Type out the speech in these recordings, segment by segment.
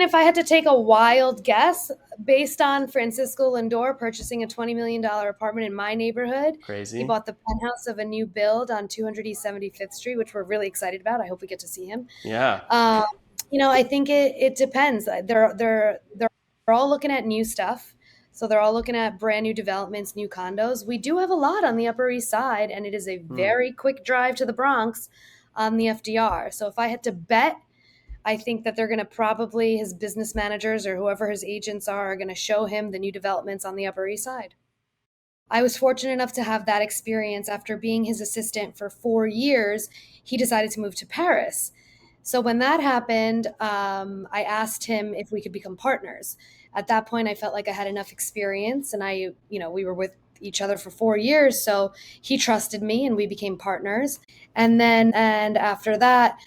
if I had to take a wild guess, based on Francisco Lindor purchasing a $20 million apartment in my neighborhood, he Crazy. bought the penthouse of a new build on 200 East 75th Street, which we're really excited about. I hope we get to see him. Yeah. Um, I think it depends. They're all looking at new stuff. So they're all looking at brand new developments, new condos. We do have a lot on the Upper East Side, and it is a Hmm. very quick drive to the Bronx on the FDR. So if I had to bet, I think that they're going to probably, his business managers or whoever his agents are going to show him the new developments on the Upper East Side. I was fortunate enough to have that experience. After being his assistant for 4 years, he decided to move to Paris. So when that happened, I asked him if we could become partners. At that point, I felt like I had enough experience, and we were with each other for 4 years. So he trusted me, and we became partners. And after that,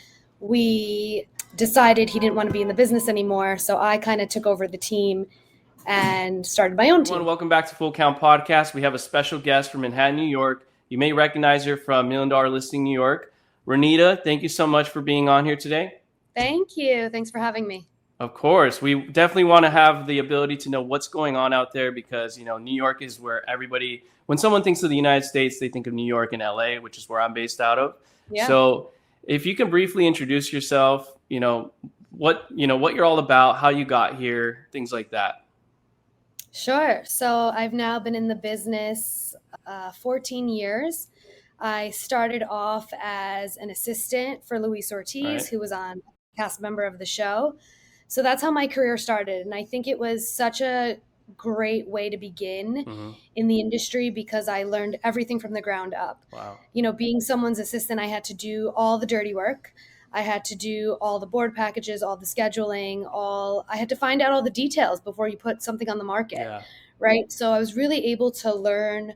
we decided he didn't want to be in the business anymore. So I kind of took over the team and started my own Everyone, team. welcome back to Full Count Podcast. We have a special guest from Manhattan, New York. You may recognize her from Million Dollar Listing New York. Renita, thank you so much for being on here today. Thank you. Thanks for having me. Of course, we definitely want to have the ability to know what's going on out there because, New York is where everybody, when someone thinks of the United States, they think of New York and LA, which is where I'm based out of. Yeah. So if you can briefly introduce yourself, what you're all about, how you got here, things like that. Sure. So I've now been in the business 14 years. I started off as an assistant for Luis Ortiz, Right. who was on cast member of the show. So that's how my career started. And I think it was such a great way to begin Mm-hmm. in the industry because I learned everything from the ground up. Wow. Being someone's assistant, I had to do all the dirty work. I had to do all the board packages, all the scheduling, I had to find out all the details before you put something on the market. Yeah. Right. So I was really able to learn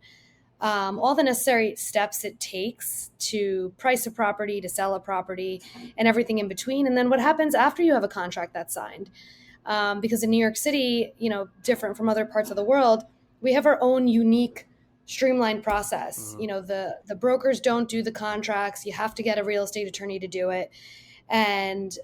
all the necessary steps it takes to price a property, to sell a property, and everything in between. And then what happens after you have a contract that's signed. Because in New York City, different from other parts of the world, we have our own unique streamlined process. Mm-hmm. The brokers don't do the contracts. You have to get a real estate attorney to do it. And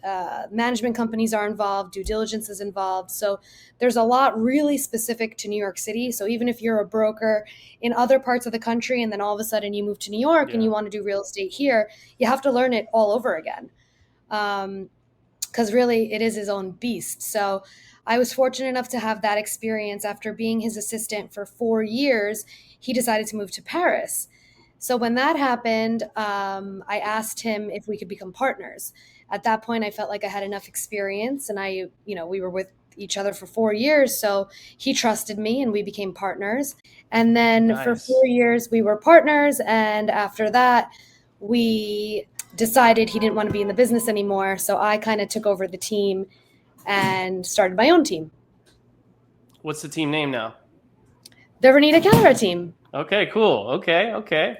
management companies are involved, due diligence is involved. So there's a lot really specific to New York City. So even if you're a broker in other parts of the country and then all of a sudden you move to New York and you want to do real estate here, you have to learn it all over again. Because really it is his own beast. So I was fortunate enough to have that experience. After being his assistant for 4 years, he decided to move to Paris. So when that happened, I asked him if we could become partners. At that point, I felt like I had enough experience, and we were with each other for 4 years. So he trusted me, and we became partners. And then for Nice. 4 years, we were partners. And after that, we decided he didn't want to be in the business anymore. So I kind of took over the team and started my own team. What's the team name now? The Ronnie Kalra team. Okay, cool. Okay.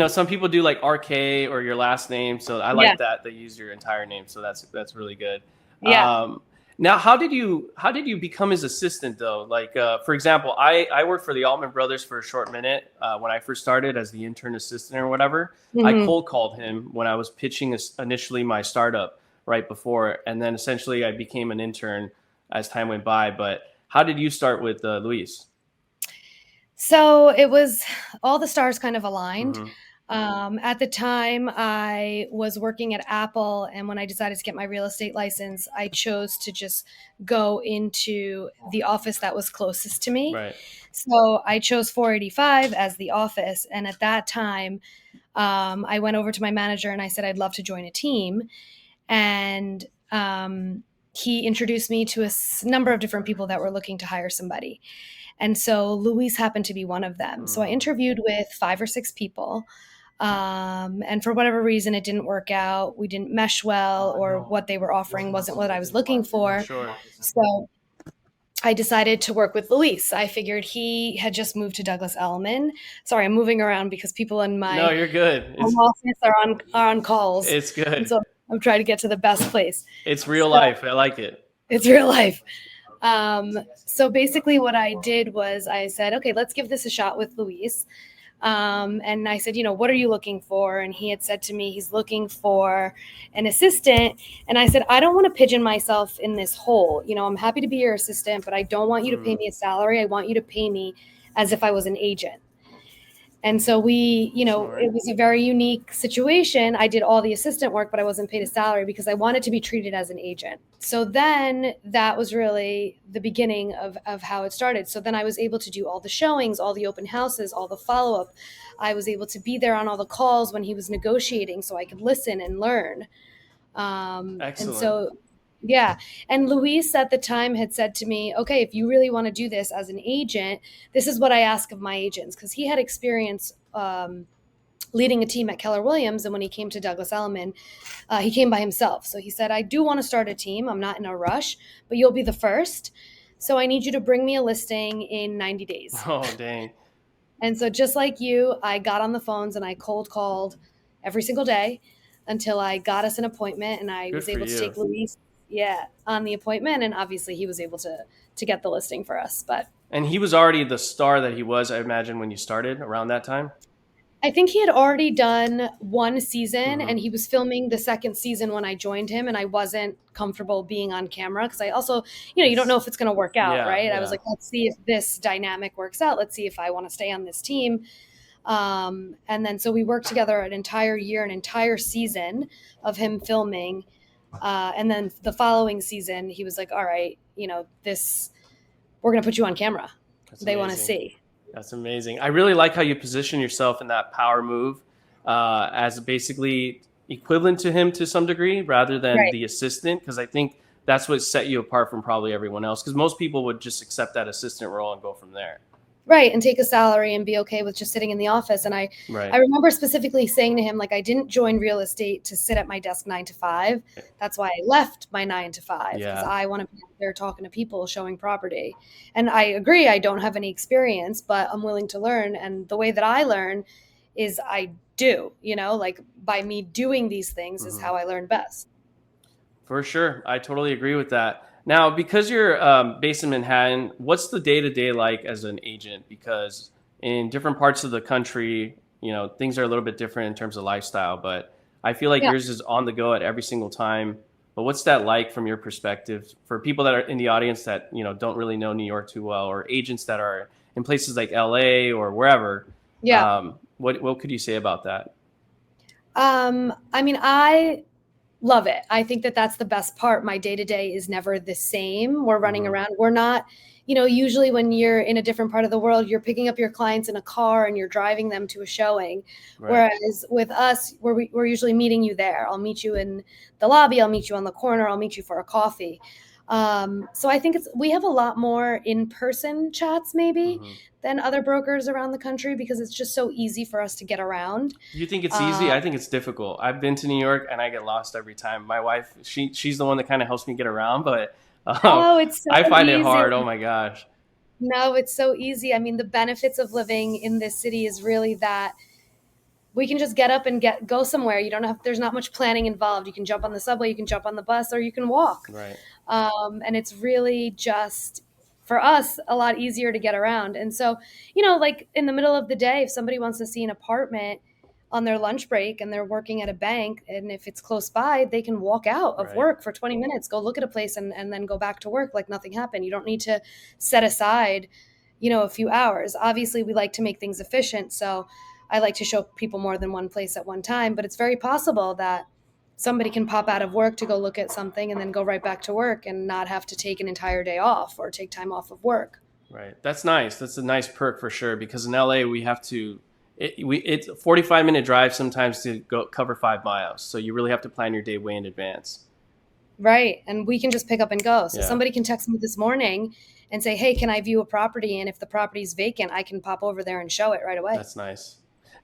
Some people do like RK or your last name, so I like that they use your entire name. So that's really good. Yeah. Now, how did you become his assistant though? Like, for example, I worked for the Altman Brothers for a short minute when I first started as the intern assistant or whatever. Mm-hmm. I cold called him when I was pitching initially my startup right before, and then essentially I became an intern as time went by. But how did you start with Luis? So it was all the stars kind of aligned. Mm-hmm. At the time, I was working at Apple, and when I decided to get my real estate license, I chose to just go into the office that was closest to me. Right. So I chose 485 as the office, and at that time, I went over to my manager and I said I'd love to join a team, and he introduced me to a number of different people that were looking to hire somebody. And so Luis happened to be one of them. So I interviewed with 5 or 6 people. And for whatever reason, it didn't work out. We didn't mesh well, or what they were offering wasn't what I was looking for. Sure. So I decided to work with Luis. I figured he had just moved to Douglas Elliman. Sorry, I'm moving around because people in my No, you're good. office are on calls. It's good. And so I'm trying to get to the best place. It's real life. I like it. It's real life. So basically what I did was I said, okay, let's give this a shot with Luis. And I said, what are you looking for? And he had said to me, he's looking for an assistant. And I said, I don't want to pigeon myself in this hole. I'm happy to be your assistant, but I don't want you to pay Mm, me a salary. I want you to pay me as if I was an agent. And so smart. it was a very unique situation. I did all the assistant work, but I wasn't paid a salary because I wanted to be treated as an agent. So then that was really the beginning of how it started. So then I was able to do all the showings, all the open houses, all the follow up. I was able to be there on all the calls when he was negotiating so I could listen and learn. And Excellent. so, yeah. And Luis at the time had said to me, okay, if you really want to do this as an agent, this is what I ask of my agents. Because he had experience leading a team at Keller Williams. And when he came to Douglas Elliman, he came by himself. So he said, I do want to start a team. I'm not in a rush, but you'll be the first. So I need you to bring me a listing in 90 days. Oh, dang. And so, just like you, I got on the phones and I cold called every single day until I got us an appointment, and I Good was for able to you. take Luis, yeah, on the appointment. And obviously, he was able to get the listing for us. But And he was already the star that he was, I imagine, when you started around that time. I think he had already done one season Hmm. and he was filming the second season when I joined him, and I wasn't comfortable being on camera because I also, you don't know It's if it's going to work out, yeah, right? I was yeah. like, let's see if this dynamic works out. Let's see if I want to stay on this team. And then so we worked together an entire year, an entire season of him filming. And then the following season, he was like, all right, this, we're going to put you on camera. That's They want to amazing. see. That's amazing. I really like how you position yourself in that power move as basically equivalent to him to some degree rather than Right. the assistant, because I think that's what set you apart from probably everyone else, because most people would just accept that assistant role and go from there. Right, and take a salary and be okay with just sitting in the office. And I Right. remember specifically saying to him, like, I didn't join real estate to sit at my desk 9 to 5. That's why I left my 9 to 5, because Yeah. I want to be out there talking to people, showing property. And I agree, I don't have any experience, but I'm willing to learn. And the way that I learn is I do, like by me doing these things is Hmm. how I learn best. For sure. I totally agree with that. Now, because you're based in Manhattan, what's the day to day like as an agent? Because in different parts of the country, things are a little bit different in terms of lifestyle, but I feel like Yeah. yours is on the go at every single time. But what's that like from your perspective for people that are in the audience that, don't really know New York too well, or agents that are in places like LA or wherever? Yeah. What could you say about that? I mean, I love it. I think that that's the best part. My day to day is never the same. We're running Hmm. around. We're not, usually when you're in a different part of the world, you're picking up your clients in a car and you're driving them to a showing. Right. Whereas with us, we're usually meeting you there. I'll meet you in the lobby. I'll meet you on the corner. I'll meet you for a coffee. So I think we have a lot more in-person chats maybe Hmm. than other brokers around the country because it's just so easy for us to get around. You think it's easy? Uh, I think it's difficult. I've been to New York and I get lost every time. My wife, she's the one that kind of helps me get around, but oh, it's so I find it easy. hard. Oh my gosh. No, it's so easy. I mean, the benefits of living in this city is really that we can just get up and go somewhere. You don't have there's not much planning involved. You can jump on the subway, you can jump on the bus, or you can walk. Right. And it's really just for us a lot easier to get around. And so, like in the middle of the day, if somebody wants to see an apartment on their lunch break and they're working at a bank, and if it's close by, they can walk out of Right. work for 20 minutes, go look at a place, and then go back to work like nothing happened. You don't need to set aside, a few hours. Obviously, we like to make things efficient. So I like to show people more than one place at one time, but it's very possible that somebody can pop out of work to go look at something and then go right back to work and not have to take an entire day off or take time off of work. Right. That's nice. That's a nice perk for sure. Because in LA, we have to. It's a 45-minute drive sometimes to go cover 5 miles. So you really have to plan your day way in advance. Right. And we can just pick up and go. So Yeah. somebody can text me this morning and say, hey, can I view a property? And if the property's vacant, I can pop over there and show it right away. That's nice.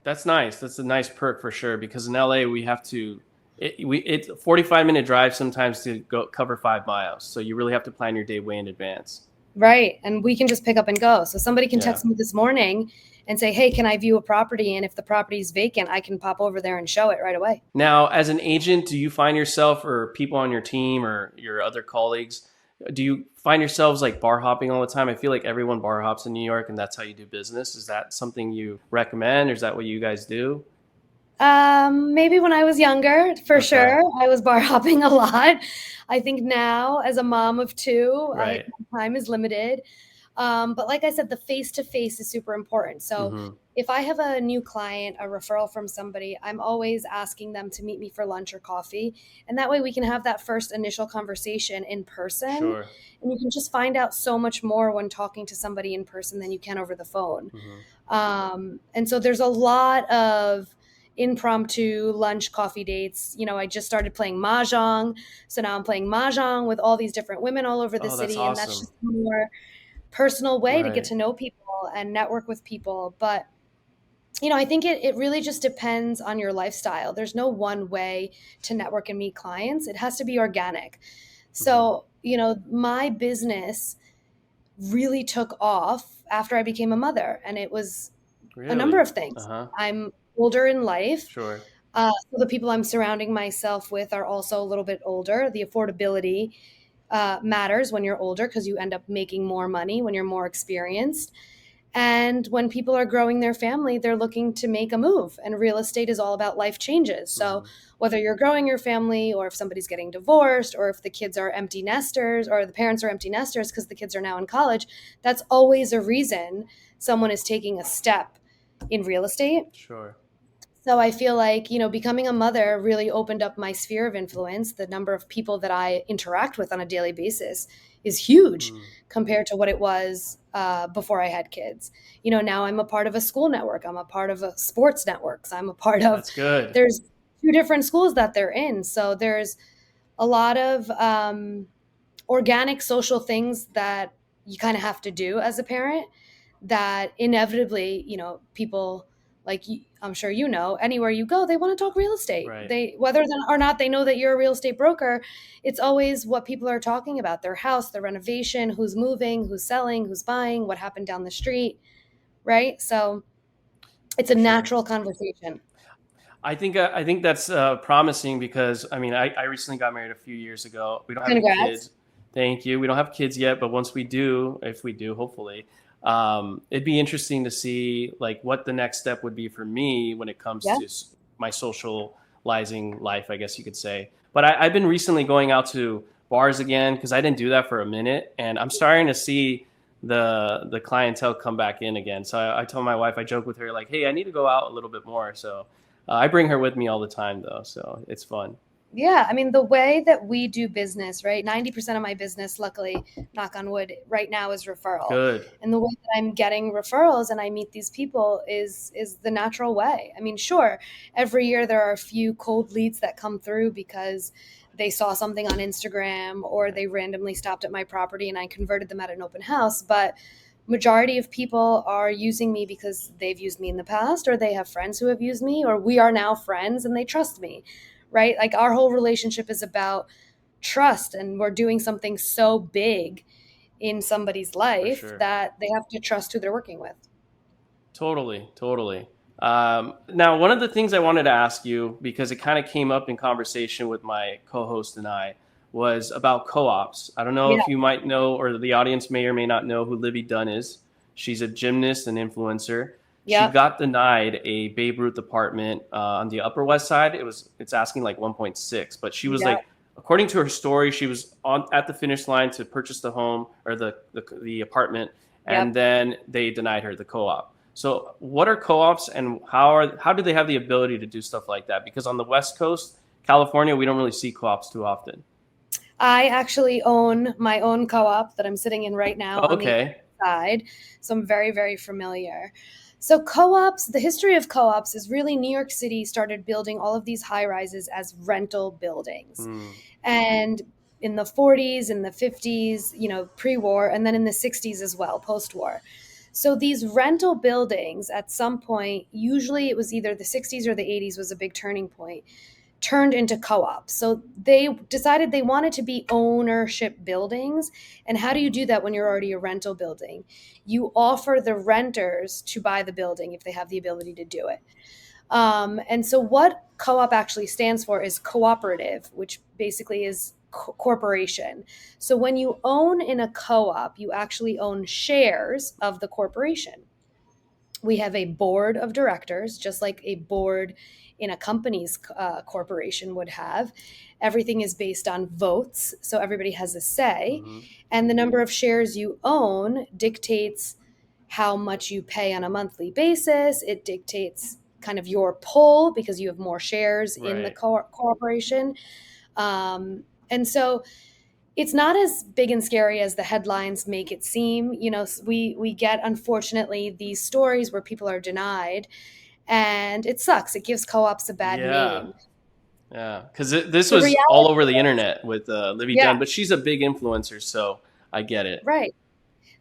That's nice. That's a nice perk for sure. Because in LA, we have to. It's a 45-minute drive sometimes to go cover 5 miles. So you really have to plan your day way in advance. Right. And we can just pick up and go. So somebody can Yeah. text me this morning and say, hey, can I view a property? And if the property's vacant, I can pop over there and show it right away. Now, as an agent, do you find yourself or people on your team or your other colleagues Do you find yourselves like bar hopping all the time? I feel like everyone bar hops in New York, and that's how you do business. Is that something you recommend, or is that what you guys do? Maybe when I was younger, for Okay. sure, I was bar hopping a lot. I think now, as a mom of two, Right. my time is limited. But like I said, the face to face is super important. So Mm-hmm. if I have a new client, a referral from somebody, I'm always asking them to meet me for lunch or coffee. And that way we can have that first initial conversation in person. Sure. And you can just find out so much more when talking to somebody in person than you can over the phone. Mm-hmm. And so there's a lot of impromptu lunch coffee dates. I just started playing mahjong, so now I'm playing mahjong with all these different women all over the Oh, that's city, and that's awesome. just a more personal way to get Right. to know people and network with people. But I think it really just depends on your lifestyle. There's no one way to network and meet clients. It has to be organic. Mm-hmm. So my business really took off after I became a mother, and it was a number Really? of things. Uh-huh. I'm older in life. Sure. So the people I'm surrounding myself with are also a little bit older. The affordability matters when you're older because you end up making more money when you're more experienced. And when people are growing their family, they're looking to make a move. And real estate is all about life changes. So Mm-hmm. whether you're growing your family, or if somebody's getting divorced, or if the kids are empty nesters, or the parents are empty nesters because the kids are now in college, that's always a reason someone is taking a step in real estate. Sure. So I feel like, becoming a mother really opened up my sphere of influence. The number of people that I interact with on a daily basis is huge Mm. compared to what it was before I had kids. Now I'm a part of a school network. I'm a part of a sports network. So I'm a part of, That's good. there's two different schools that they're in. So there's a lot of organic social things that you kind of have to do as a parent that inevitably, people like I'm sure anywhere you go, they want to talk real estate. Right. They whether or not they know that you're a real estate broker, it's always what people are talking about: their house, their renovation, who's moving, who's selling, who's buying, what happened down the street, right? So it's a For sure. natural conversation. I think that's promising because I mean I recently got married a few years ago. We don't have any Congrats. kids. Thank you. We don't have kids yet, but once we do, if we do, hopefully, it'd be interesting to see like what the next step would be for me when it comes Yeah. to my socializing life, I guess you could say. But I've been recently going out to bars again because I didn't do that for a minute, and I'm starting to see the clientele come back in again. So I told my wife, I joke with her like, "Hey, I need to go out a little bit more." So I bring her with me all the time though, so it's fun. Yeah, I mean, the way that we do business, right? 90% of my business, luckily, knock on wood, right now is referral. Good. And the way that I'm getting referrals and I meet these people is the natural way. I mean, sure, every year there are a few cold leads that come through because they saw something on Instagram or Right. they randomly stopped at my property and I converted them at an open house, but majority of people are using me because they've used me in the past, or they have friends who have used me, or we are now friends and they trust me, right? Like our whole relationship is about trust, and we're doing something so big in somebody's For life sure. that they have to trust who they're working with. Totally. Totally. Now, one of the things I wanted to ask you, because it kind of came up in conversation with my co-host and I, was about co-ops. I don't know Yeah. if you might know, or the audience may or may not know who Libby Dunn is. She's a gymnast and influencer. She Yep. got denied a Babe Ruth apartment on the Upper West Side. It's asking like 1.6, but she was Yep. like, according to her story, she was on at the finish line to purchase the home or the apartment, and Yep. then they denied her the co-op. So, what are co-ops, and how do they have the ability to do stuff like that? Because on the West Coast, California, we don't really see co-ops too often. I actually own my own co-op that I'm sitting in right now on the Okay. side, so I'm very, very familiar. So co-ops, the history of co-ops is really New York City started building all of these high rises as rental buildings. Hmm. And in the 40s, in the 50s, pre-war, and then in the 60s as well, post-war. So these rental buildings at some point, usually it was either the 60s or the 80s was a big turning point, turned into co-ops. So they decided they wanted to be ownership buildings. And how do you do that when you're already a rental building? You offer the renters to buy the building if they have the ability to do it. And so what co-op actually stands for is cooperative, which basically is corporation. So when you own in a co-op, you actually own shares of the corporation. We have a board of directors, just like a board in a company's corporation would have. Everything is based on votes, so everybody has a say. Mm-hmm. And the number of shares you own dictates how much you pay on a monthly basis. It dictates kind of your pull because you have more shares in the Right. corporation. And so it's not as big and scary as the headlines make it seem. You know, we get, unfortunately, these stories where people are denied, and it sucks. It gives co-ops a bad Yeah. name. Yeah. Because this The was all reality over the is, internet with Livy yeah, Dunn, but she's a big influencer, so I get it. right.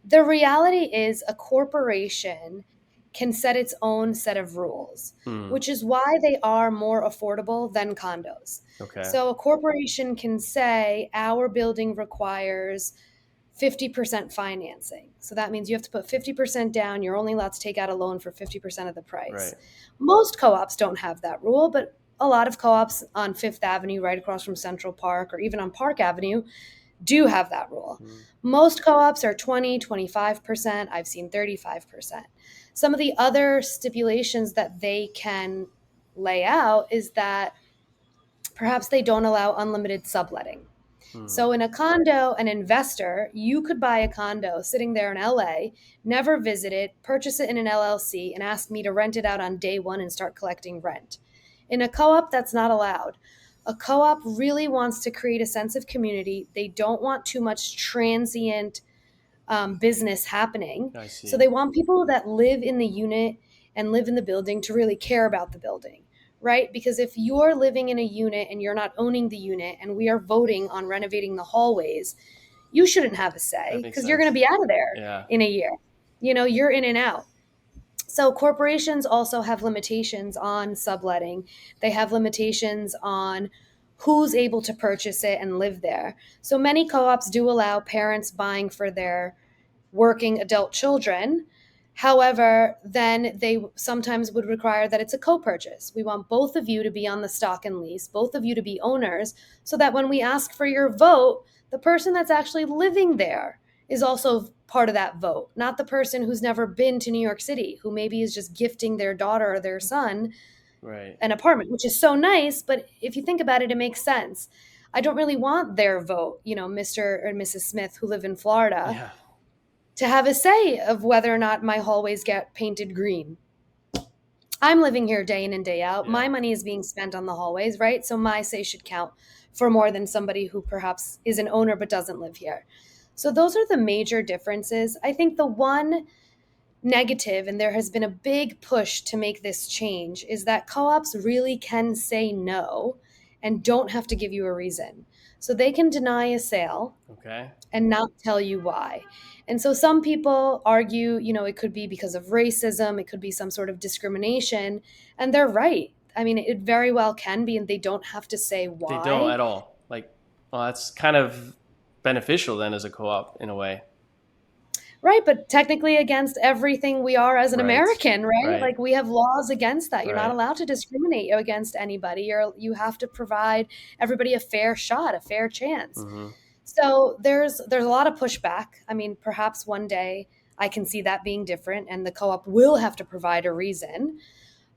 The reality is a corporation can set its own set of rules, Hmm. which is why they are more affordable than condos. Okay. So a corporation can say our building requires 50% financing. So that means you have to put 50% down. You're only allowed to take out a loan for 50% of the price. Right. Most co ops don't have that rule, but a lot of co ops on Fifth Avenue, right across from Central Park, or even on Park Avenue, do have that rule. Hmm. Most co ops are 20, 25%. I've seen 35%. Some of the other stipulations that they can lay out is that perhaps they don't allow unlimited subletting. Hmm. So in a condo, an investor, you could buy a condo sitting there in LA, never visit it, purchase it in an LLC, and ask me to rent it out on day one and start collecting rent. In a co op, that's not allowed. A co op really wants to create a sense of community. They don't want too much transient business happening. I So see. they want people that live in the unit and live in the building to really care about the building, right? Because if you're living in a unit and you're not owning the unit and we are voting on renovating the hallways, you shouldn't have a That say makes because you're going to sense. be out of there Yeah. in a year. You know, you're in and out. So corporations also have limitations on subletting. They have limitations on who's able to purchase it and live there. So many co-ops do allow parents buying for their working adult children. However, then they sometimes would require that it's a co purchase. We want both of you to be on the stock and lease, both of you to be owners, so that when we ask for your vote, the person that's actually living there is also part of that vote, not the person who's never been to New York City, who maybe is just gifting their daughter or their son Right. an apartment, which is so nice. But if you think about it, it makes sense. I don't really want their vote, you know, Mr. or Mrs. Smith, who live in Florida, Yeah. to have a say of whether or not my hallways get painted green. I'm living here day in and day out. Yeah. My money is being spent on the hallways, right? So my say should count for more than somebody who perhaps is an owner but doesn't live here. So those are the major differences. I think the one negative, and there has been a big push to make this change, is that co ops really can say no and don't have to give you a reason. So they can deny a sale Okay. and not tell you why. And so some people argue, you know, it could be because of racism, it could be some sort of discrimination, and they're right. I mean, it very well can be, and they don't have to say They don't why. at all. Like, well, that's kind of beneficial then as a co-op in a way. Right, but technically against everything we are as an Right. American, right? Right. Like we have laws against that. You're not Right. allowed to discriminate against anybody. You have to provide everybody a fair shot, a fair chance. Mm-hmm. So there's a lot of pushback. I mean, perhaps one day I can see that being different and the co-op will have to provide a reason.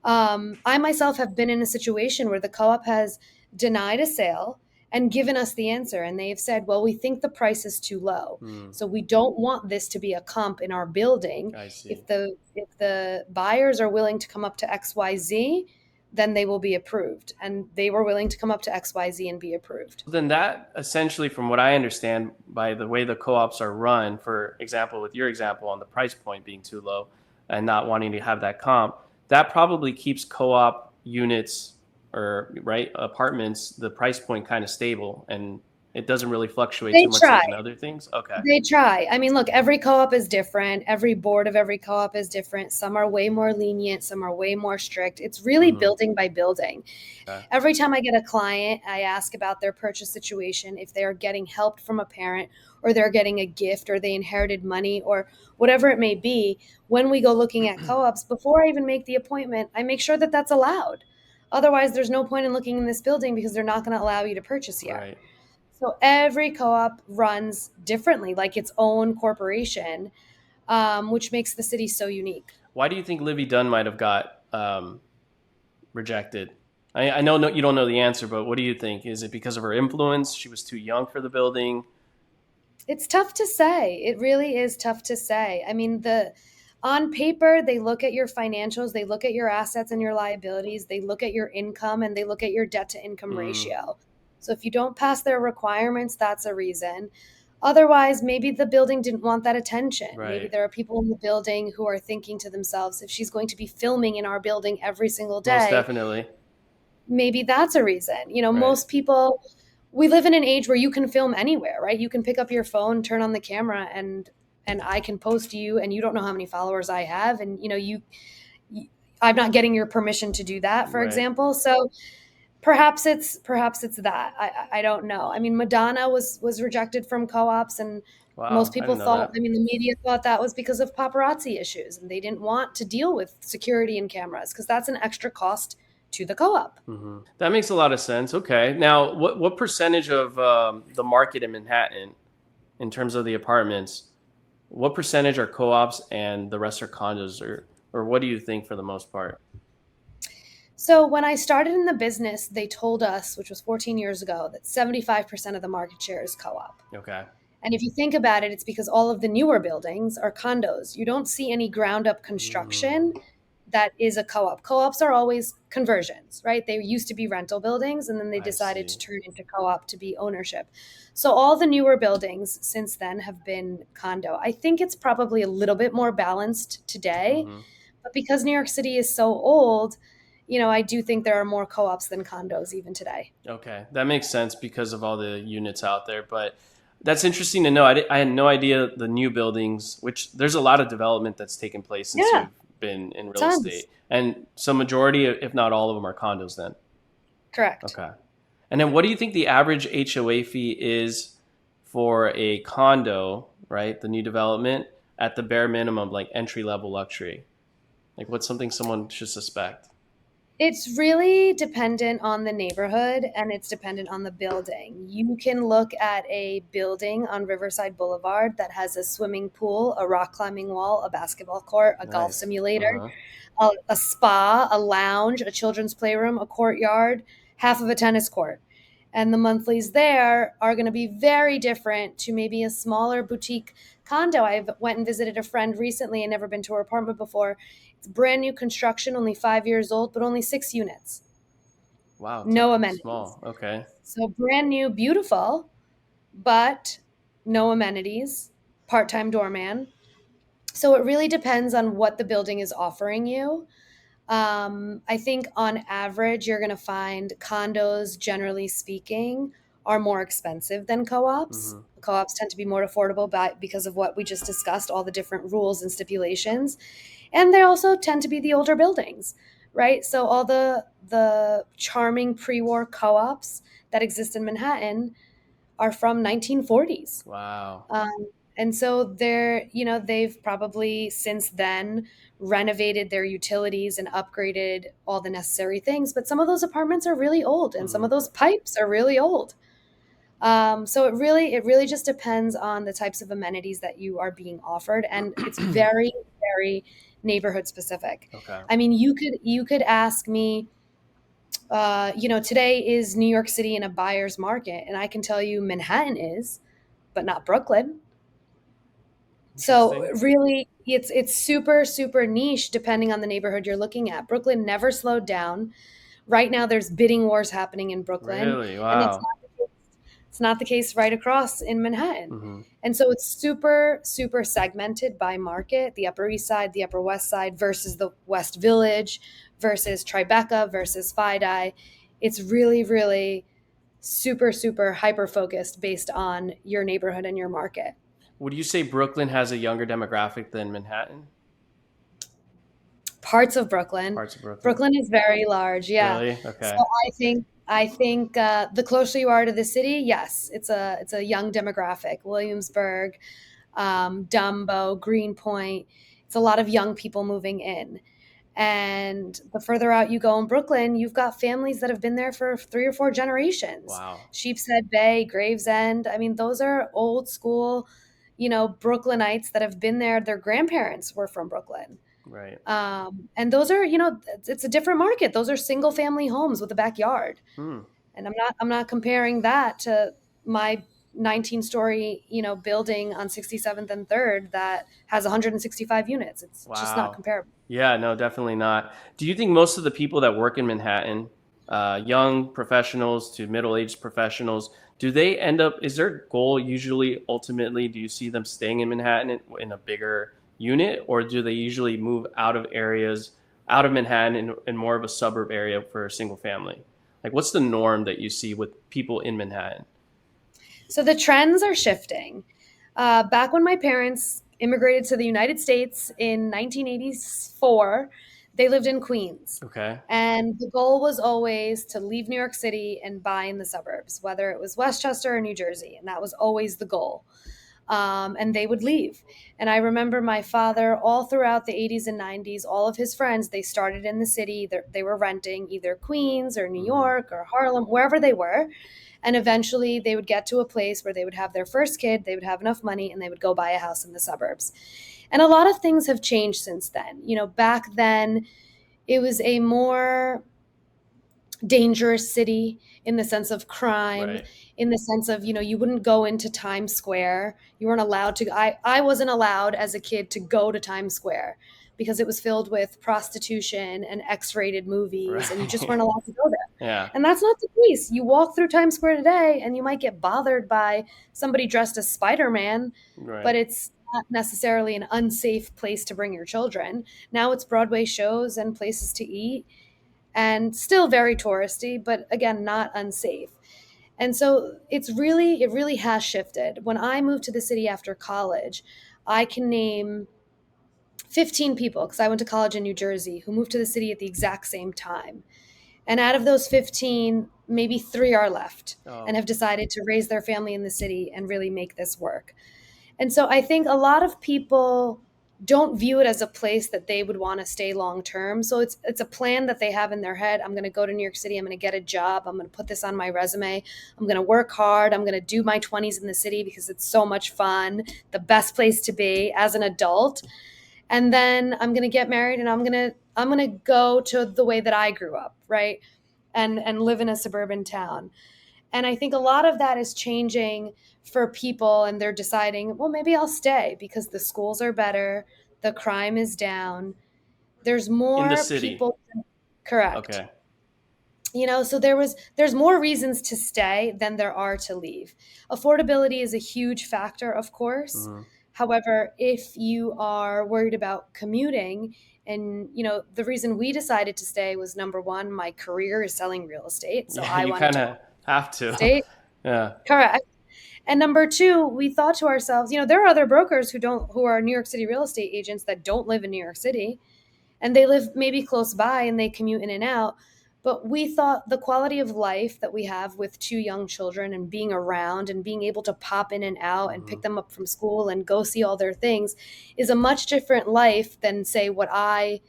I myself have been in a situation where the co-op has denied a sale and given us the answer, and they've said, well, we think the price is too low, Mm. so we don't want this to be a comp in our building. I see. If the buyers are willing to come up to XYZ, then they will be approved, and they were willing to come up to XYZ and be approved. Then that essentially, from what I understand, by the way the co-ops are run, for example, with your example on the price point being too low and not wanting to have that comp, that probably keeps co-op units or right apartments the price point kind of stable and it doesn't really fluctuate They too much try. like in other things. Okay. They try. I mean, look, every co-op is different. Every board of every co-op is different. Some are way more lenient, some are way more strict. It's really Mm-hmm. building by building. Okay. Every time I get a client, I ask about their purchase situation, if they're getting help from a parent or they're getting a gift or they inherited money or whatever it may be. When we go looking at co-ops, before I even make the appointment, I make sure that that's allowed. Otherwise, there's no point in looking in this building because they're not going to allow you to purchase here. Right. So every co-op runs differently, like its own corporation, which makes the city so unique. Why do you think Livy Dunn might have got rejected? I know you don't know the answer, but what do you think? Is it because of her influence? She was too young for the building. It's tough to say. It really is tough to say. I mean, the on paper, they look at your financials, they look at your assets and your liabilities, they look at your income, and they look at your debt to income Mm, ratio. So if you don't pass their requirements, that's a reason. Otherwise, maybe the building didn't want that attention. Maybe right. there are people in the building who are thinking to themselves, if she's going to be filming in our building every single Most day, definitely. maybe that's a reason. Right. Most people, we live in an age where you can film anywhere, right? You can pick up your phone, turn on the camera, and I can post you, and you don't know how many followers I have, and you I'm not getting your permission to do that, for Right. example. So perhaps it's that. I don't know. I mean, Madonna was rejected from co-ops, and most Wow. I people didn't know thought, that. I mean, the media thought that was because of paparazzi issues, and they didn't want to deal with security and cameras because that's an extra cost to the co-op. That makes a lot of sense. Okay. Now, what percentage of the market in Manhattan, in terms of the apartments, what percentage are co-ops and the rest are condos, or what do you think for the most part? So when I started in the business, they told us, which was 14 years ago, that 75% of the market share is co-op. Okay. And if you think about it, it's because all of the newer buildings are condos. You don't see any ground up construction Mm, that is a co-op. Co-ops are always conversions, right? They used to be rental buildings and then they I decided to see. turn into co-op to be ownership. So all the newer buildings since then have been condo. I think it's probably a little bit more balanced today, Hmm. but because New York City is so old, I do think there are more co-ops than condos even today. Okay, that makes sense because of all the units out there. But that's interesting to know. I had no idea the new buildings, which there's a lot of development that's taken place since Yeah, you've been in real tons. estate, and so majority, if not all of them, are condos. Then Correct. okay, and then what do you think the average HOA fee is for a condo? Right, the new development at the bare minimum, like entry level luxury. Like what's something someone should suspect? It's really dependent on the neighborhood and it's dependent on the building. You can look at a building on Riverside Boulevard that has a swimming pool, a rock climbing wall, a basketball court, a golf Nice. Uh simulator, huh. a spa, a lounge, a children's playroom, a courtyard, half of a tennis court. And the monthlies there are going to be very different to maybe a smaller boutique condo. I went and visited a friend recently and never been to her apartment before. It's brand new construction, only 5 years old, but only 6 units, Wow, no amenities. small. Okay. So brand new, beautiful, but no amenities, part time doorman. So it really depends on what the building is offering you. I think on average, you're going to find condos, generally speaking, are more expensive than co ops. Hmm. Co ops tend to be more affordable because of what we just discussed, all the different rules and stipulations. And they also tend to be the older buildings, right? So all the charming pre-war co-ops that exist in Manhattan are from 1940s. Wow. And so they've probably since then renovated their utilities and upgraded all the necessary things. But some of those apartments are really old, and some Hmm. of those pipes are really old. So it really just depends on the types of amenities that you are being offered, and it's very, very neighborhood specific. Okay. I mean, you could ask me, today is New York City in a buyer's market, and I can tell you Manhattan is, but not Brooklyn. So Interesting. really, it's super super niche depending on the neighborhood you're looking at. Brooklyn never slowed down. Right now, there's bidding wars happening in Brooklyn, Really? and that's Wow. not the case. It's not the case right across in Manhattan. Hmm. And so it's super, super segmented by market, the Upper East Side, the Upper West Side versus the West Village versus Tribeca versus Fidei. It's really, really super, super hyper focused based on your neighborhood and your market. Would you say Brooklyn has a younger demographic than Manhattan? Parts of Brooklyn. Parts of Brooklyn. Brooklyn is very large, yeah. Really? So Okay. I think the closer you are to the city, yes, it's a young demographic. Williamsburg, Dumbo, Greenpoint. It's a lot of young people moving in. And the further out you go in Brooklyn, you've got families that have been there for 3 or 4 generations. Wow. Sheepshead Bay, Gravesend. I mean, those are old school, Brooklynites that have been there. Their grandparents were from Brooklyn. Right. And those are, it's a different market. Those are single family homes with a backyard. Hmm. And I'm not comparing that to my 19-story, building on 67th and 3rd that has 165 units. It's just not Wow. comparable. Yeah, no, definitely not. Do you think most of the people that work in Manhattan, young professionals to middle-aged professionals, do they end up, is their goal usually ultimately, do you see them staying in Manhattan in a bigger unit, or do they usually move out of areas, out of Manhattan in more of a suburb area for a single family? Like, what's the norm that you see with people in Manhattan? So the trends are shifting. Back when my parents immigrated to the United States in 1984, they lived in Queens. Okay. And the goal was always to leave New York City and buy in the suburbs, whether it was Westchester or New Jersey. And that was always the goal. And they would leave. And I remember my father, all throughout the 80s and 90s, all of his friends, they started in the city. They were renting either Queens or New Hmm. York or Harlem, wherever they were. And eventually they would get to a place where they would have their first kid, they would have enough money, and they would go buy a house in the suburbs. And a lot of things have changed since then. Back then, it was a more dangerous city in the sense of crime, Right. in the sense of, you wouldn't go into Times Square. You weren't allowed to. I wasn't allowed as a kid to go to Times Square because it was filled with prostitution and X-rated movies, and you just Right. weren't allowed to go there. Yeah. And that's not the case. You walk through Times Square today and you might get bothered by somebody dressed as Spider-Man, but Right. it's not necessarily an unsafe place to bring your children. Now it's Broadway shows and places to eat, and still very touristy, but again, not unsafe. And so it really has shifted. When I moved to the city after college, I can name 15 people, because I went to college in New Jersey, who moved to the city at the exact same time. And out of those 15, maybe three are left and Oh, have decided to raise their family in the city and really make this work. And so I think a lot of people don't view it as a place that they would want to stay long term. So it's a plan that they have in their head. I'm going to go to New York City. I'm going to get a job. I'm going to put this on my resume. I'm going to work hard. I'm going to do my 20s in the city because it's so much fun, the best place to be as an adult. And then I'm going to get married and I'm going to go to the way that I grew up, right? And live in a suburban town. And I think a lot of that is changing for people, and they're deciding, well, maybe I'll stay because the schools are better, the crime is down, there's in the more city. people. Correct. Okay. So there's more reasons to stay than there are to leave. Affordability is a huge factor, of course. Hmm. However, if you are worried about commuting, and the reason we decided to stay was, number one, my career is selling real estate, so Yeah, I you wanted kind to of have to. stay. Yeah. Correct. And number two, we thought to ourselves, there are other brokers who are New York City real estate agents that don't live in New York City, and they live maybe close by and they commute in and out. But we thought the quality of life that we have with two young children and being around and being able to pop in and out and Hmm. pick them up from school and go see all their things is a much different life than, say, what I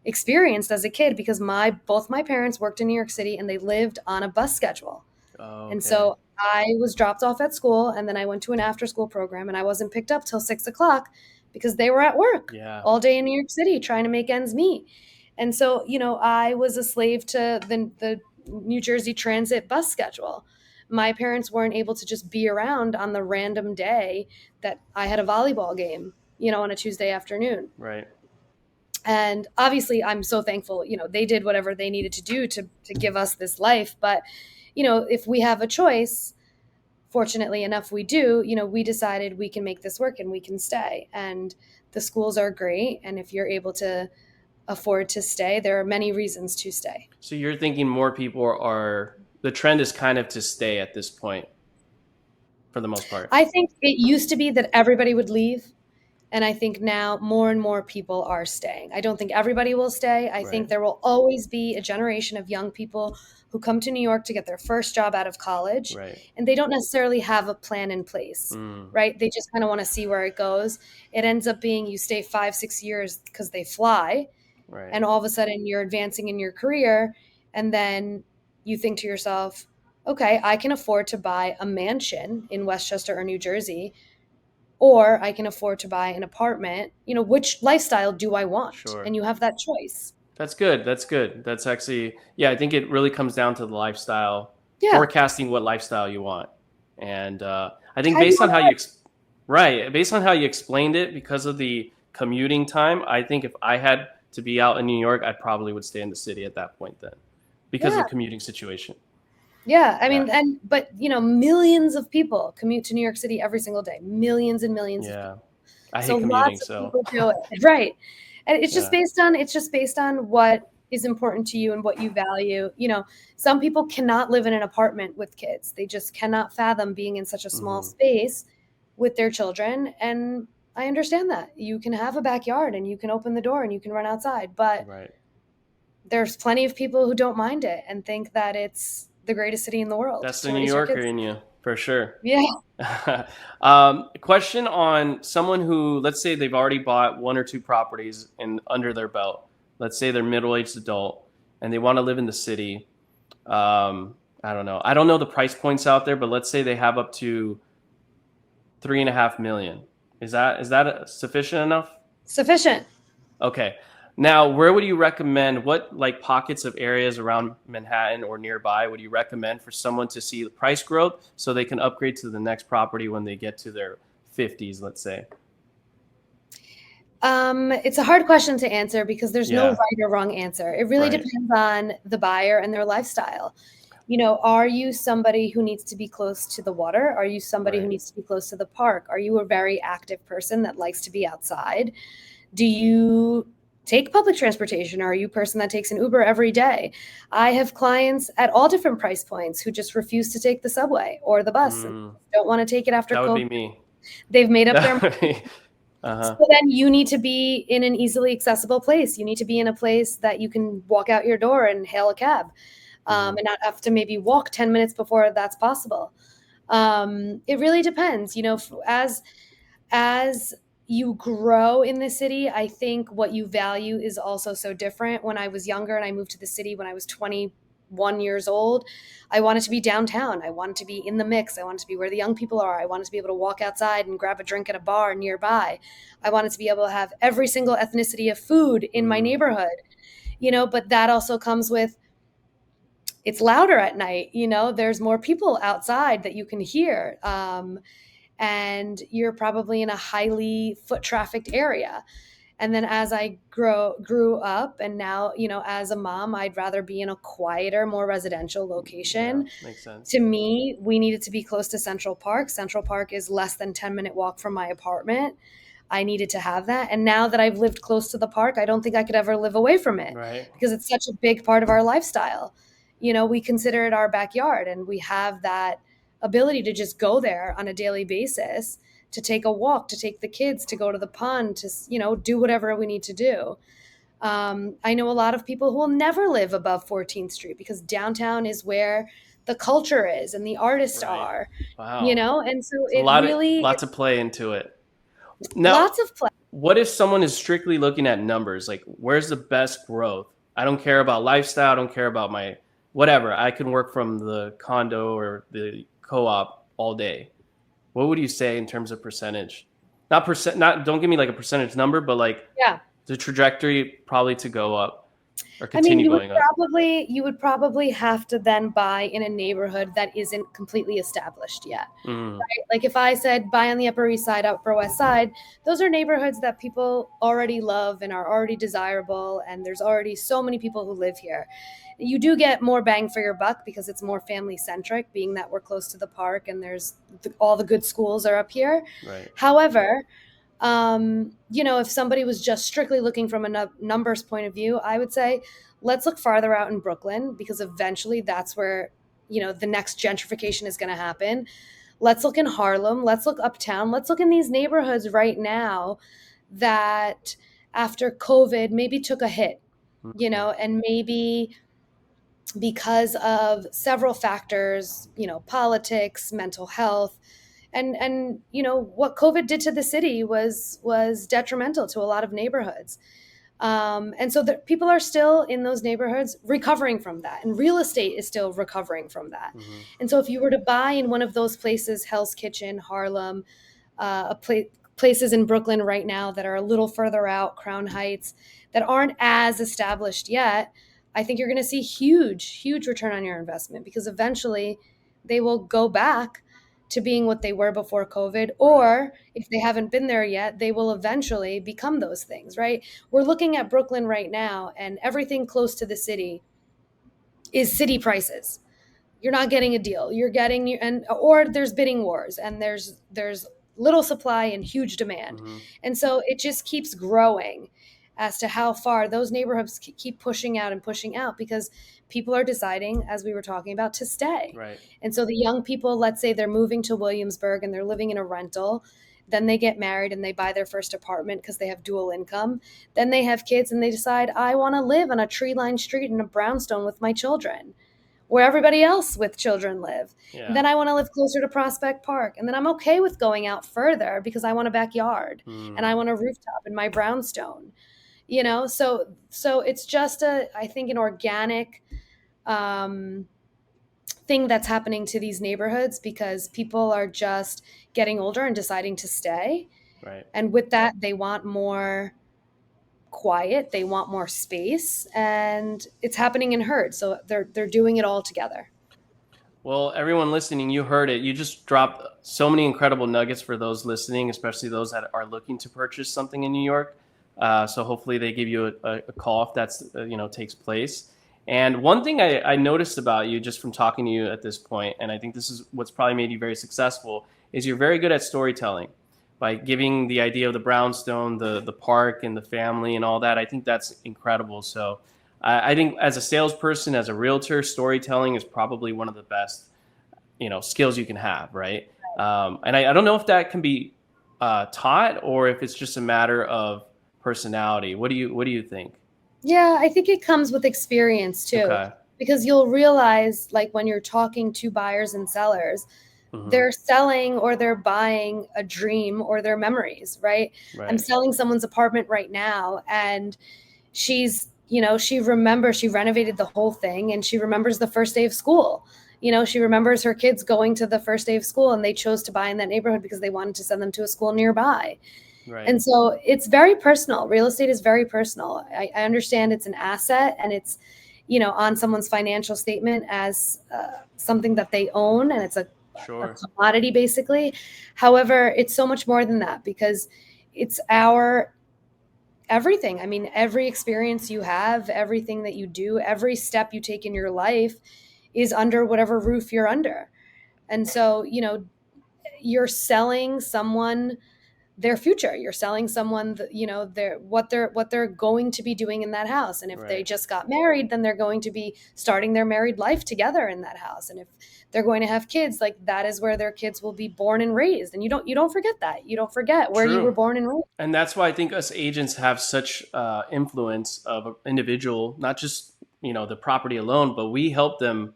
experienced as a kid, because both my parents worked in New York City and they lived on a bus schedule. Oh, And okay. so I was dropped off at school, and then I went to an after school program, and I wasn't picked up till 6 o'clock because they were at work Yeah. all day in New York City trying to make ends meet. And so, I was a slave to the New Jersey Transit bus schedule. My parents weren't able to just be around on the random day that I had a volleyball game, on a Tuesday afternoon. Right. And obviously, I'm so thankful, they did whatever they needed to do to give us this life. But, if we have a choice, fortunately enough we do, we decided we can make this work and we can stay. And the schools are great, and if you're able to afford to stay, there are many reasons to stay. So you're thinking more people are, the trend is kind of to stay at this point for the most part. I think it used to be that everybody would leave, and I think now more and more people are staying. I don't think everybody will stay. I Right. think there will always be a generation of young people who come to New York to get their first job out of college, Right. and they don't necessarily have a plan in place, Mm. right? They just kind of want to see where it goes. It ends up being you stay 5, 6 years because they fly. Right. and all of a sudden you're advancing in your career, and then you think to yourself, okay, I can afford to buy a mansion in Westchester or New Jersey, or I can afford to buy an apartment. Which lifestyle do I want? Sure. And you have that choice. That's good. That's good. That's actually, yeah, I think it really comes down to the lifestyle, Yeah. forecasting what lifestyle you want. And I think Have you based on how ever, right, based on how you explained it, because of the commuting time, I think if I had to be out in New York, I probably would stay in the city at that point then because of yeah, the commuting situation. yeah. I Yeah. mean, but millions of people commute to New York City every single day, millions and millions of Yeah. people. I So hate commuting, lots of so people do it. Right. And yeah. it's just based on what is important to you and what you value. Some people cannot live in an apartment with kids. They just cannot fathom being in such a small Hmm. space with their children. And I understand that. You can have a backyard and you can open the door and you can run outside, but Right. there's plenty of people who don't mind it and think that it's the greatest city in the world That's the to New raise your Yorker kids. in you, for sure. Yeah. Question on someone who, let's say they've already bought one or two properties and under their belt. Let's say they're middle-aged adult and they want to live in the city. I don't know. I don't know the price points out there, but let's say they have up to 3.5 million. Is that sufficient enough? Sufficient. Okay. Now, where would you recommend, what like pockets of areas around Manhattan or nearby would you recommend for someone to see the price growth so they can upgrade to the next property when they get to their 50s, let's say? It's a hard question to answer because there's no Yeah, right or wrong answer. It really right. depends on the buyer and their lifestyle. Are you somebody who needs to be close to the water? Are you somebody who Right. needs to be close to the park? Are you a very active person that likes to be outside? Do you take public transportation? Or are you a person that takes an Uber every day? I have clients at all different price points who just refuse to take the subway or the bus and Mm, don't want to take it after that would COVID. be me. They've made up their That mind. would be, uh-huh. So then you need to be in an easily accessible place. You need to be in a place that you can walk out your door and hail a cab, Hmm. and not have to maybe walk 10 minutes before that's possible. It really depends. As you grow in the city, I think what you value is also so different. When I was younger and I moved to the city when I was 21 years old, I wanted to be downtown. I wanted to be in the mix. I wanted to be where the young people are. I wanted to be able to walk outside and grab a drink at a bar nearby. I wanted to be able to have every single ethnicity of food in my Mm, neighborhood, but that also comes with it's louder at night. There's more people outside that you can hear. And you're probably in a highly foot trafficked area. And then as I grew up, and now, as a mom, I'd rather be in a quieter, more residential yeah, location. makes sense. To me, we needed to be close to Central Park. Central Park is less than 10-minute walk from my apartment. I needed to have that. And now that I've lived close to the park, I don't think I could ever live away from it Right. because it's such a big part of our lifestyle. We consider it our backyard, and we have that ability to just go there on a daily basis, to take a walk, to take the kids, to go to the pond, to, do whatever we need to do. I know a lot of people who will never live above 14th Street because downtown is where the culture is and the artists Right. are, Wow. and so It's a it lot of really, lots of play into it. Now, lots of play. what if someone is strictly looking at numbers? Like, where's the best growth? I don't care about lifestyle. I don't care about my whatever. I can work from the condo or the co-op all day. What would you say in terms of percentage? Not percent. Not don't give me like a percentage number, but like Yeah. the trajectory probably to go up or I mean, continue going up. you would probably have to then buy in a neighborhood that isn't completely established yet. Mm, Like if I said buy on the Upper East Side, Upper West Side, those are neighborhoods that people already love and are already desirable, and there's already so many people who live here. You do get more bang for your buck because it's more family centric, being that we're close to the park and all the good schools are up here. right. However, if somebody was just strictly looking from a numbers point of view, I would say let's look farther out in Brooklyn because eventually that's where, the next gentrification is going to happen. Let's look in Harlem. Let's look uptown. Let's look in these neighborhoods right now that after COVID maybe took a hit, Mhm. and maybe because of several factors, politics, mental health, and what COVID did to the city was detrimental to a lot of neighborhoods. And so people are still in those neighborhoods recovering from that. And real estate is still recovering from that. Hmm. And so if you were to buy in one of those places, Hell's Kitchen, Harlem, places in Brooklyn right now that are a little further out, Crown Heights, that aren't as established yet, I think you're going to see huge return on your investment, because eventually they will go back to being what they were before COVID. Right. Or if they haven't been there yet, they will eventually become those things, right? We're looking at Brooklyn right now, and everything close to the city is city prices. You're not getting a deal. You're getting, and or there's bidding wars, and there's little supply and huge demand. Hmm. And so it just keeps growing as to how far those neighborhoods keep pushing out and pushing out, because people are deciding, as we were talking about, to stay. Right. And so the young people, let's say they're moving to Williamsburg and they're living in a rental, then they get married and they buy their first apartment because they have dual income. Then they have kids and they decide, I want to live on a tree-lined street in a brownstone with my children, where everybody else with children live. And Yeah. then I want to live closer to Prospect Park. And then I'm okay with going out further because I want a backyard and I Mm. want a rooftop in my brownstone. So it's just I think an organic um, thing that's happening to these neighborhoods, because people are just getting older and deciding to stay. Right. And with that, they want more quiet, they want more space, and it's happening in herds. So they're doing it all together. Well, everyone listening, you heard it. You just dropped so many incredible nuggets for those listening, especially those that are looking to purchase something in New York. So hopefully they give you a call if that's takes place. And one thing I noticed about you just from talking to you at this point, and I think this is what's probably made you very successful, is you're very good at storytelling by giving the idea of the brownstone, the park, and the family, and all that. I think that's incredible. So I think as a salesperson, as a realtor, storytelling is probably one of the best, skills you can have, right? And I don't know if that can be taught or if it's just a matter of personality. What do you think? Yeah, I think it comes with experience too, Okay. because you'll realize, like, when you're talking to buyers and sellers, Hmm. they're selling or they're buying a dream or their memories, right? I'm Right. selling someone's apartment right now, and she renovated the whole thing, and she remembers the first day of school. She remembers her kids going to the first day of school, and they chose to buy in that neighborhood because they wanted to send them to a school nearby. Right. And so it's very personal. Real estate is very personal. I understand it's an asset, and it's, on someone's financial statement as something that they own, and it's a Sure. commodity basically. However, it's so much more than that, because it's our everything. I mean, every experience you have, everything that you do, every step you take in your life is under whatever roof you're under. And so, you're selling someone their future. You're selling someone, their what they're going to be doing in that house. And if they Right. just got married, then they're going to be starting their married life together in that house. And if they're going to have kids, like, that is where their kids will be born and raised. And you don't forget that. You don't forget where you were True. born and raised. And that's why I think us agents have such influence of an individual, not just the property alone, but we help them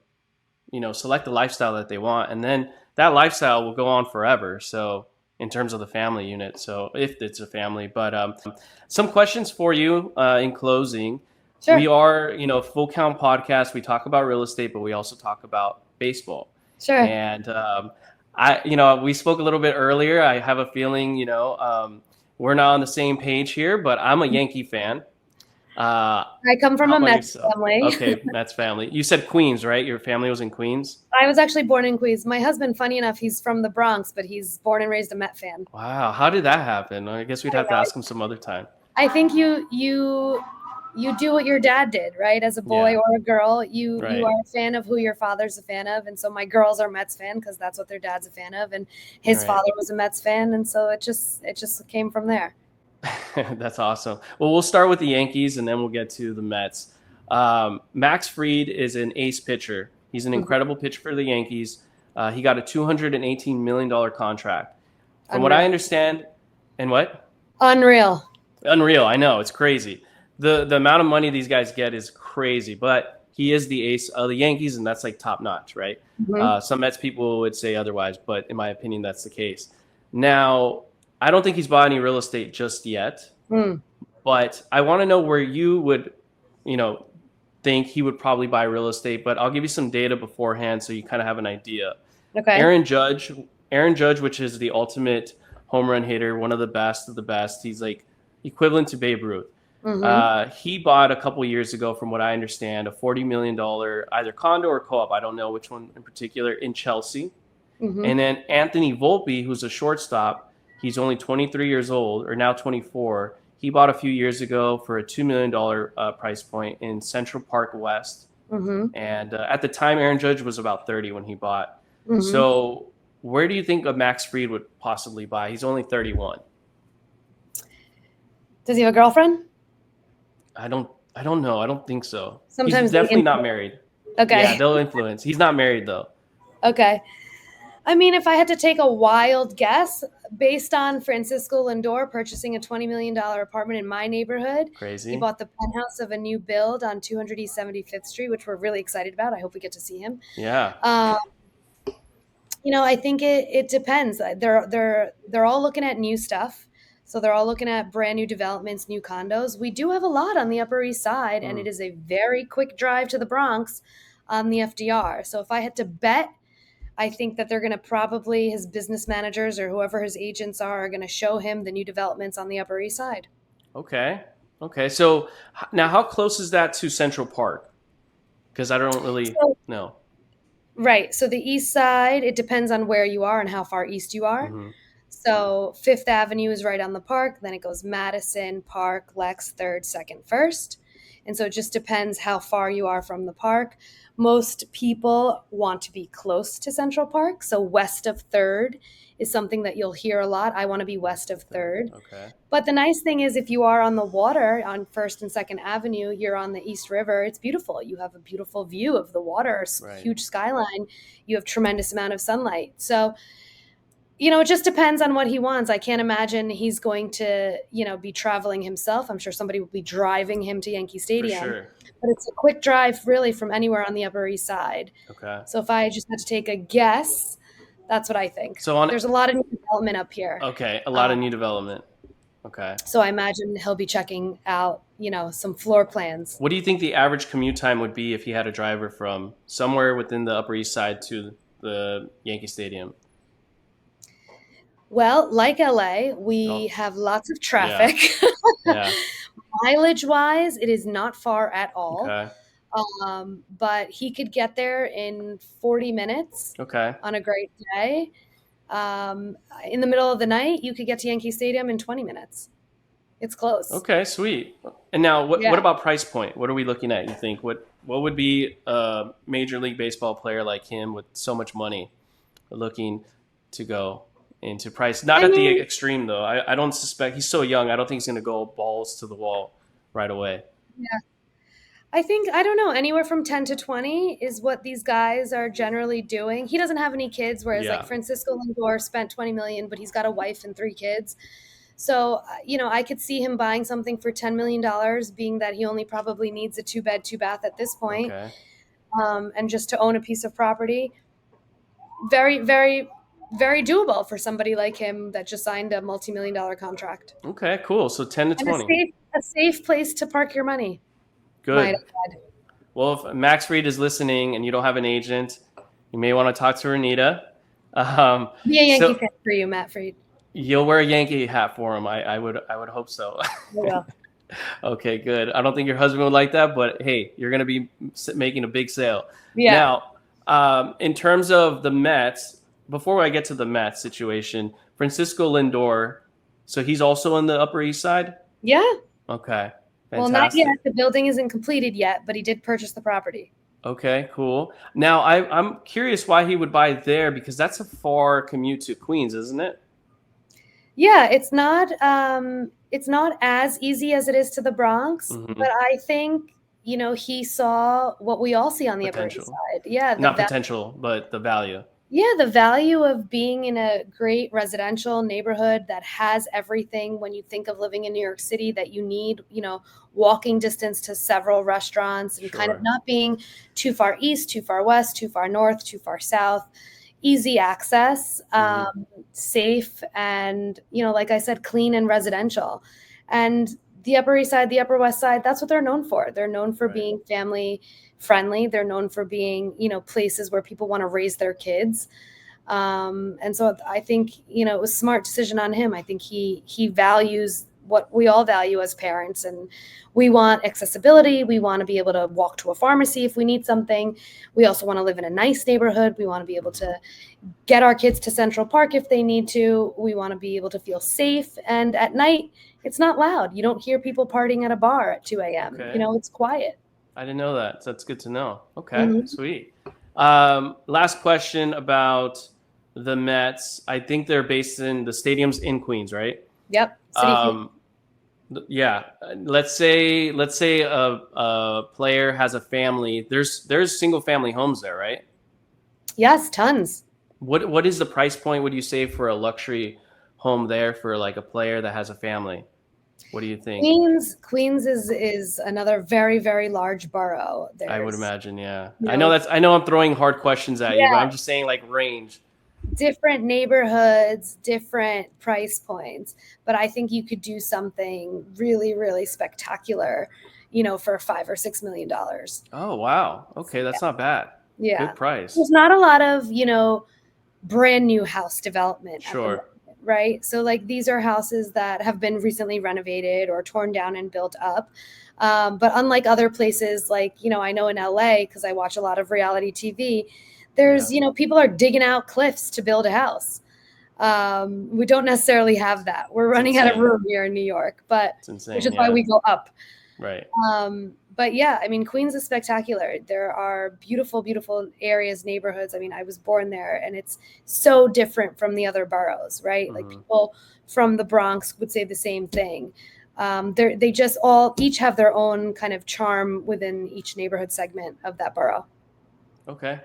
select the lifestyle that they want, and then that lifestyle will go on forever. So in terms of the family unit, so if it's a family, but some questions for you in closing. We Sure. are, Full Count Podcast. We talk about real estate, but we also talk about baseball. Sure. And we spoke a little bit earlier. I have a feeling, we're not on the same page here, but I'm a Yankee fan. Uh, I come from how a about Mets yourself? family. Okay, Mets family. You said Queens, right? Your family was in Queens. I was actually born in Queens. My husband, funny enough, he's from the Bronx, but he's born and raised a Met fan. Wow, how did that happen? I guess we'd I don't have to know. ask him some other time. I think you do what your dad did, right? As a boy Yeah, or a girl, you right, are a fan of who your father's a fan of. And so my girls are Mets fan because that's what their dad's a fan of, and his right. father was a Mets fan, and so it just came from there. That's awesome. Well, we'll start with the Yankees and then we'll get to the Mets. Max Fried is an ace pitcher. He's an Mhm. incredible pitcher for the Yankees. He got a $218 million contract. From what I Unreal. understand, and what? Unreal. Unreal. I know it's crazy. The amount of money these guys get is crazy, but he is the ace of the Yankees, and that's like top notch, right? Mhm. Some Mets people would say otherwise, but in my opinion, that's the case. Now, I don't think he's bought any real estate just yet, Mm. But I want to know where you would, you know, think he would probably buy real estate. But I'll give you some data beforehand so you kind of have an idea. Okay. Aaron Judge, Aaron Judge, which is the ultimate home run hitter, one of the best of the best. He's like equivalent to Babe Ruth. Mm-hmm. He bought a couple years ago, from what I understand, a $40 million either condo or co-op. I don't know which one in particular, in Chelsea. Mm-hmm. And then Anthony Volpe, who's a shortstop, he's only 23 years old, or now 24. He bought a few years ago for a $2 million price point in Central Park West. Mm-hmm. And at the time, Aaron Judge was about 30 when he bought. Mm-hmm. So where do you think a Max Fried would possibly buy? He's only 31. Does he have a girlfriend? I don't know. I don't think so. He's Sometimes they definitely not influence. married. Okay. Yeah, they'll influence. He's not married though. Okay. I mean, if I had to take a wild guess, based on Francisco Lindor purchasing a $20 million apartment in my neighborhood, he Crazy. bought the penthouse of a new build on 200 East 75th Street, which we're really excited about. I hope we get to see him. Yeah. Um, I think it depends. They're all looking at new stuff. So they're all looking at brand new developments, new condos. We do have a lot on the Upper East Side, and Hmm. it is a very quick drive to the Bronx on the FDR. So if I had to bet, I think that they're going to probably, his business managers or whoever his agents are going to show him the new developments on the Upper East Side. Okay. Okay. So now, how close is that to Central Park? Because I don't really So, know. right. So the East Side, it depends on where you are and how far east you are. Hmm. So Fifth Avenue is right on the park. Then it goes Madison, Park, Lex, Third, Second, First. And so it just depends how far you are from the park. Most people want to be close to Central Park. So west of Third is something that you'll hear a lot. I want to be west of Third. Okay. But the nice thing is, if you are on the water on First and Second Avenue, you're on the East River. It's beautiful. You have a beautiful view of the water, Right. huge skyline. You have tremendous amount of sunlight. So it just depends on what he wants. I can't imagine he's going to, be traveling himself. I'm sure somebody will be driving him to Yankee For Stadium. sure. But it's a quick drive, really, from anywhere on the Upper East Side. Okay. So if I just had to take a guess, that's what I think. So on. There's a lot of new development up here. Okay, a lot Uh, of new development. Okay. so I imagine he'll be checking out, some floor plans. What do you think the average commute time would be if he had a driver from somewhere within the Upper East Side to the Yankee Stadium? Well, like LA, we Oh, have lots of yeah. traffic. Yeah. Mileage wise, it is not far at all. Okay. But he could get there in 40 minutes Okay. on a great day. In the middle of the night, you could get to Yankee Stadium in 20 minutes. It's close. Okay, sweet. And now, what Yeah. about price point? What are we looking at? You think what would be a Major League Baseball player like him with so much money looking to go into price? Not I at the mean, extreme though. I don't suspect he's so young. I don't think he's going to go balls to the wall right away. yeah. I think, I don't know, anywhere from 10 to 20 is what these guys are generally doing. He doesn't have any kids, whereas like Yeah, Francisco Lindor spent 20 million, but he's got a wife and 3 kids. So, I could see him buying something for $10 million, being that he only probably needs a 2 bed, 2 bath at this point, okay. and just to own a piece of property. Very, very, very doable for somebody like him that just signed a multi-million-dollar contract. Okay, cool. So 10 to And a 20. safe place to park your money, might Good. I add. Well, if Max Fried is listening and you don't have an agent, you may want to talk to Renita. Um, Be a Yankee so fan for you, Matt Freed. you'll wear a Yankee hat for him. I would hope so. I will. Okay, good. I don't think your husband would like that, but hey, you're going to be making a big sale. Yeah. Now, in terms of the Mets, before I get to the Mets situation, Francisco Lindor, so he's also in the Upper East Side? Yeah. Okay, Well, not yet. fantastic. The building isn't completed yet, but he did purchase the property. Okay, cool. Now, I'm curious why he would buy there because that's a far commute to Queens, isn't it? Yeah, it's not as easy as it is to the Bronx, Hmm. but I think, he saw what we all see on the Upper East Potential. Side. Yeah, Not potential, but the value. the value of being in a great residential neighborhood that has everything when you think of living in New York City that you need, walking distance to several restaurants and kind of Sure. not being too far east, too far west, too far north, too far south, easy access, Hmm. safe, and, like I said, clean and residential. And the Upper East Side, the Upper West Side, that's what they're known for. They're known for Right. being family friendly. They're known for being, places where people want to raise their kids. And so I think, it was a smart decision on him. I think he values what we all value as parents, and we want accessibility. We want to be able to walk to a pharmacy if we need something. We also want to live in a nice neighborhood. We want to be able to get our kids to Central Park if they need to. We want to be able to feel safe. And at night, it's not loud. You don't hear people partying at a bar at 2 a.m. Okay. It's quiet. I didn't know that. So that's good to know. Okay, Mm-hmm. sweet. Last question about the Mets. I think they're based in the stadium's in Queens, right? Yep. Um, yeah. Let's say a player has a family. There's single family homes there, right? Yes, tons. What is the price point, would you say, for a luxury home there for like a player that has a family? What do you think? Queens is another very, very large borough. I would There's, imagine, yeah. you I know, know I'm throwing hard questions at you, but yeah, I'm just saying like range. different neighborhoods, different price points. But I think you could do something really, really spectacular, for $5 or $6 million. Oh, wow. Okay, that's not bad. Yeah. Good price. There's not a lot of, brand new house development at the Sure. moment, right? So like these are houses that have been recently renovated or torn down and built up. But unlike other places, like, I know in LA, because I watch a lot of reality TV, there's, Yeah. people are digging out cliffs to build a house. We don't necessarily have that. We're running out of room here in New York, but It's insane. which is why Yeah. we go up. Right. But yeah, I mean, Queens is spectacular. There are beautiful, beautiful areas, neighborhoods. I mean, I was born there, and it's so different from the other boroughs, right? Like Mhm. people from the Bronx would say the same thing. They just each have their own kind of charm within each neighborhood segment of that borough. Okay.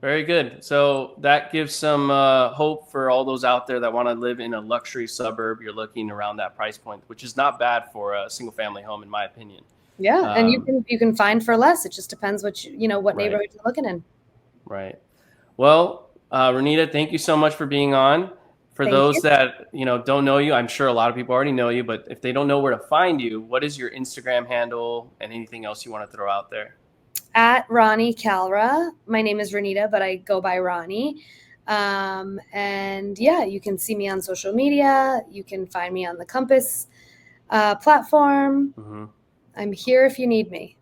Very good. So that gives some hope for all those out there that want to live in a luxury suburb. You're looking around that price point, which is not bad for a single family home, in my opinion. Yeah, and Um, you can find for less. It just depends what right. neighborhood you're looking in. Right. Well, Renita, thank you so much for being on. For Thank those you. that don't know you, I'm sure a lot of people already know you, but if they don't know where to find you, what is your Instagram handle and anything else you want to throw out there? At Ronnie Kalra. My name is Renita, but I go by Ronnie. And yeah, you can see me on social media. You can find me on the Compass platform. Mm-hmm. I'm here if you need me.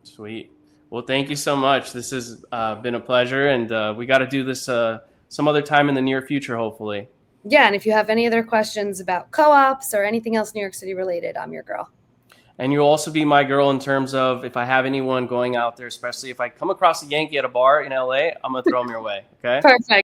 Sweet. Well, thank you so much. This has been a pleasure, and we got to do this some other time in the near future, hopefully. Yeah, and if you have any other questions about co-ops or anything else New York City related, I'm your girl. And you'll also be my girl in terms of if I have anyone going out there, especially if I come across a Yankee at a bar in LA, I'm going to throw them your way. Okay? Perfect.